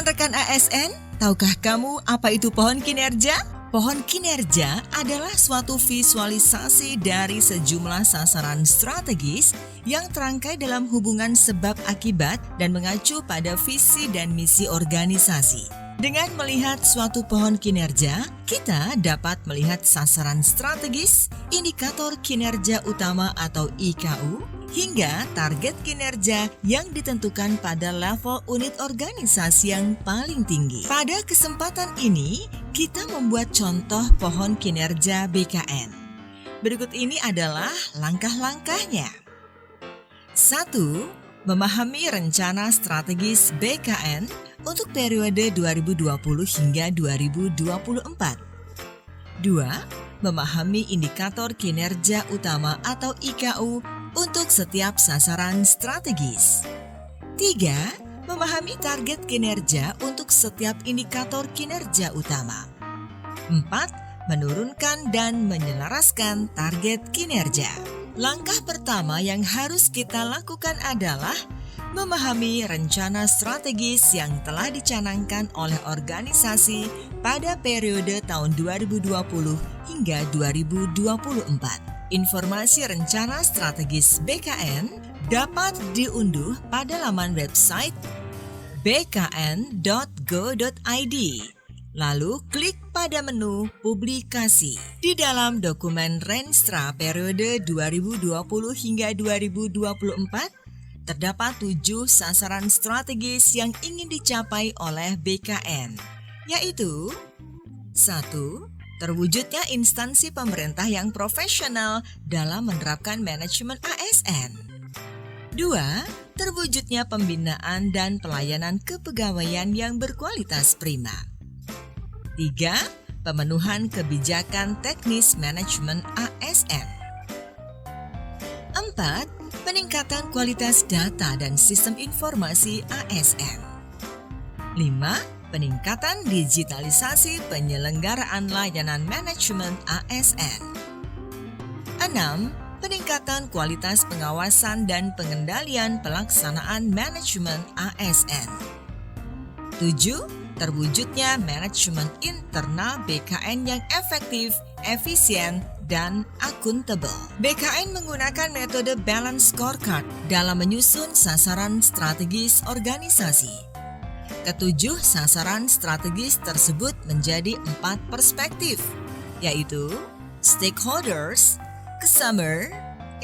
Rekan-rekan ASN, tahukah kamu apa itu pohon kinerja? Pohon kinerja adalah suatu visualisasi dari sejumlah sasaran strategis yang terangkai dalam hubungan sebab akibat dan mengacu pada visi dan misi organisasi. Dengan melihat suatu pohon kinerja, kita dapat melihat sasaran strategis, indikator kinerja utama atau IKU, hingga target kinerja yang ditentukan pada level unit organisasi yang paling tinggi. Pada kesempatan ini, kita membuat contoh pohon kinerja BKN. Berikut ini adalah langkah-langkahnya. 1. Memahami rencana strategis BKN untuk periode 2020 hingga 2024. 2. Memahami indikator kinerja utama atau IKU untuk setiap sasaran strategis. 3. Memahami target kinerja untuk setiap indikator kinerja utama. 4. Menurunkan dan menyelaraskan target kinerja. Langkah pertama yang harus kita lakukan adalah memahami rencana strategis yang telah dicanangkan oleh organisasi pada periode tahun 2020 hingga 2024. Informasi rencana strategis BKN dapat diunduh pada laman website bkn.go.id. Lalu klik pada menu publikasi. Di dalam dokumen Renstra periode 2020 hingga 2024, terdapat 7 sasaran strategis yang ingin dicapai oleh BKN, yaitu 1. Terwujudnya instansi pemerintah yang profesional dalam menerapkan manajemen ASN. 2. Terwujudnya pembinaan dan pelayanan kepegawaian yang berkualitas prima. 3. Pemenuhan kebijakan teknis manajemen ASN. 4. Peningkatan kualitas data dan sistem informasi ASN. 5. Peningkatan digitalisasi penyelenggaraan layanan manajemen ASN. 6. Peningkatan kualitas pengawasan dan pengendalian pelaksanaan manajemen ASN. 7. Terwujudnya manajemen internal BKN yang efektif, efisien, dan akuntabel. BKN menggunakan metode Balance Scorecard dalam menyusun sasaran strategis organisasi. Ketujuh sasaran strategis tersebut menjadi 4 perspektif, yaitu stakeholders, customer,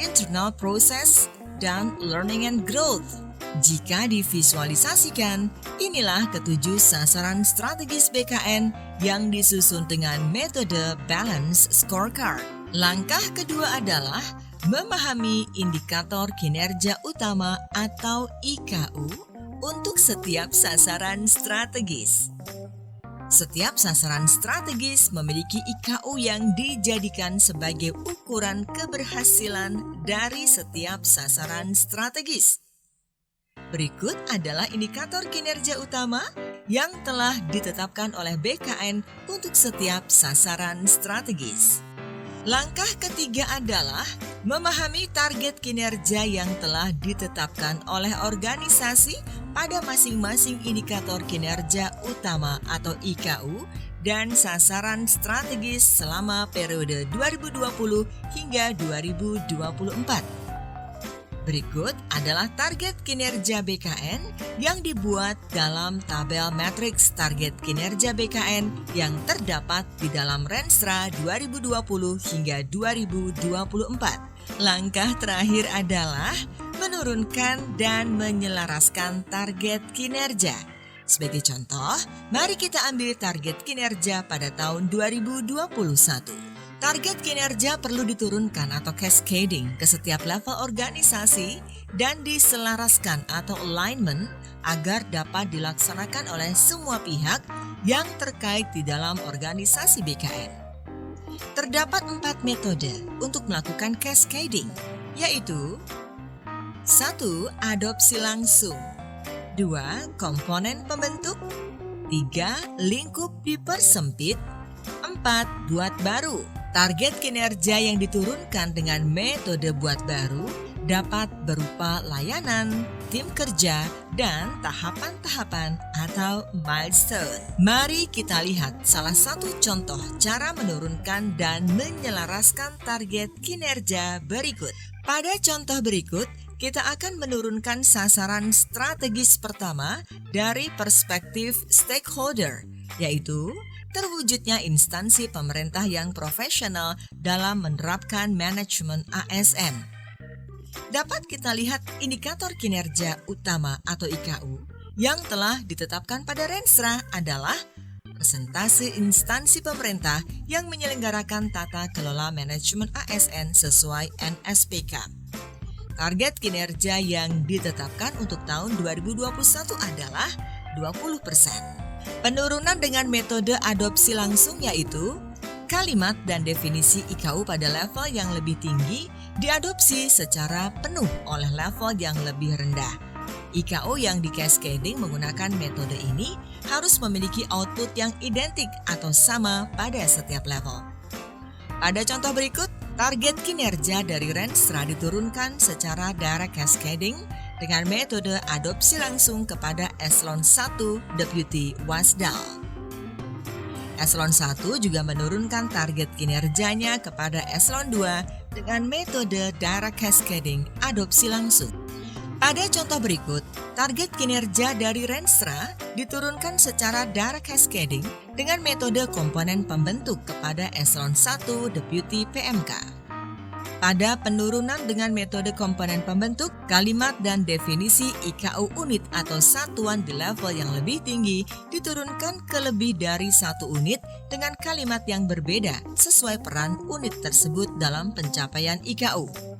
internal process, dan learning and growth. Jika divisualisasikan, inilah ketujuh sasaran strategis BKN yang disusun dengan metode Balance Scorecard. Langkah kedua adalah memahami indikator kinerja utama atau IKU untuk setiap sasaran strategis. Setiap sasaran strategis memiliki IKU yang dijadikan sebagai ukuran keberhasilan dari setiap sasaran strategis. Berikut adalah indikator kinerja utama yang telah ditetapkan oleh BKN untuk setiap sasaran strategis. Langkah ketiga adalah memahami target kinerja yang telah ditetapkan oleh organisasi pada masing-masing indikator kinerja utama atau IKU dan sasaran strategis selama periode 2020 hingga 2024. Berikut adalah target kinerja BKN yang dibuat dalam tabel matriks target kinerja BKN yang terdapat di dalam Renstra 2020 hingga 2024. Langkah terakhir adalah menurunkan dan menyelaraskan target kinerja. Sebagai contoh, mari kita ambil target kinerja pada tahun 2021. Target kinerja perlu diturunkan atau cascading ke setiap level organisasi dan diselaraskan atau alignment agar dapat dilaksanakan oleh semua pihak yang terkait di dalam organisasi BKN. Terdapat 4 metode untuk melakukan cascading, yaitu 1. Adopsi langsung. 2. Komponen pembentuk. 3. Lingkup dipersempit. 4. Buat baru. Target kinerja yang diturunkan dengan metode buat baru dapat berupa layanan, tim kerja, dan tahapan-tahapan atau milestone. Mari kita lihat salah satu contoh cara menurunkan dan menyelaraskan target kinerja berikut. Pada contoh berikut, kita akan menurunkan sasaran strategis pertama dari perspektif stakeholder, yaitu terwujudnya instansi pemerintah yang profesional dalam menerapkan manajemen ASN. Dapat kita lihat indikator kinerja utama atau IKU yang telah ditetapkan pada Renstra adalah persentase instansi pemerintah yang menyelenggarakan tata kelola manajemen ASN sesuai NSPK. Target kinerja yang ditetapkan untuk tahun 2021 adalah 20%. Penurunan dengan metode adopsi langsung yaitu kalimat dan definisi IKU pada level yang lebih tinggi diadopsi secara penuh oleh level yang lebih rendah. IKU yang di cascading menggunakan metode ini harus memiliki output yang identik atau sama pada setiap level. Pada contoh berikut, target kinerja dari Renstra diturunkan secara direct cascading dengan metode adopsi langsung kepada Eselon 1 Deputi Wasdal. Eselon 1 juga menurunkan target kinerjanya kepada Eselon 2 dengan metode direct cascading adopsi langsung. Pada contoh berikut, target kinerja dari Renstra diturunkan secara direct cascading dengan metode komponen pembentuk kepada Eselon 1 Deputi PMK. Pada penurunan dengan metode komponen pembentuk, kalimat dan definisi IKU unit atau satuan di level yang lebih tinggi diturunkan ke lebih dari satu unit dengan kalimat yang berbeda sesuai peran unit tersebut dalam pencapaian IKU.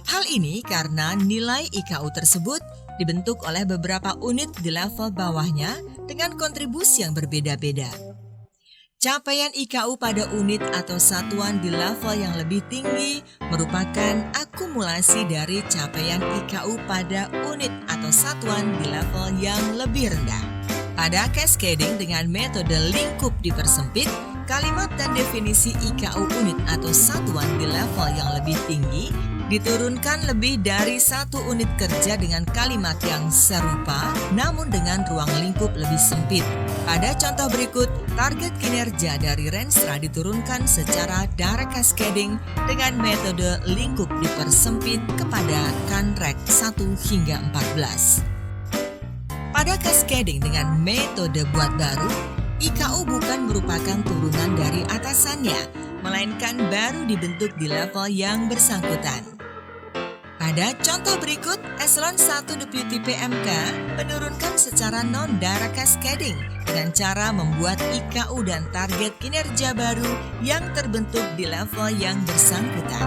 Hal ini karena nilai IKU tersebut dibentuk oleh beberapa unit di level bawahnya dengan kontribusi yang berbeda-beda. Capaian IKU pada unit atau satuan di level yang lebih tinggi merupakan akumulasi dari capaian IKU pada unit atau satuan di level yang lebih rendah. Pada cascading dengan metode lingkup dipersempit, kalimat dan definisi IKU unit atau satuan di level yang lebih tinggi diturunkan lebih dari satu unit kerja dengan kalimat yang serupa namun dengan ruang lingkup lebih sempit. Pada contoh berikut, target kinerja dari Renstra diturunkan secara direct cascading dengan metode lingkup dipersempit kepada Kanrek 1 hingga 14. Pada cascading dengan metode buat baru, IKU bukan merupakan turunan dari atasannya, melainkan baru dibentuk di level yang bersangkutan. Pada contoh berikut, Eselon 1 Deputi PMK menurunkan secara non-direct cascading dengan cara membuat IKU dan target kinerja baru yang terbentuk di level yang bersangkutan.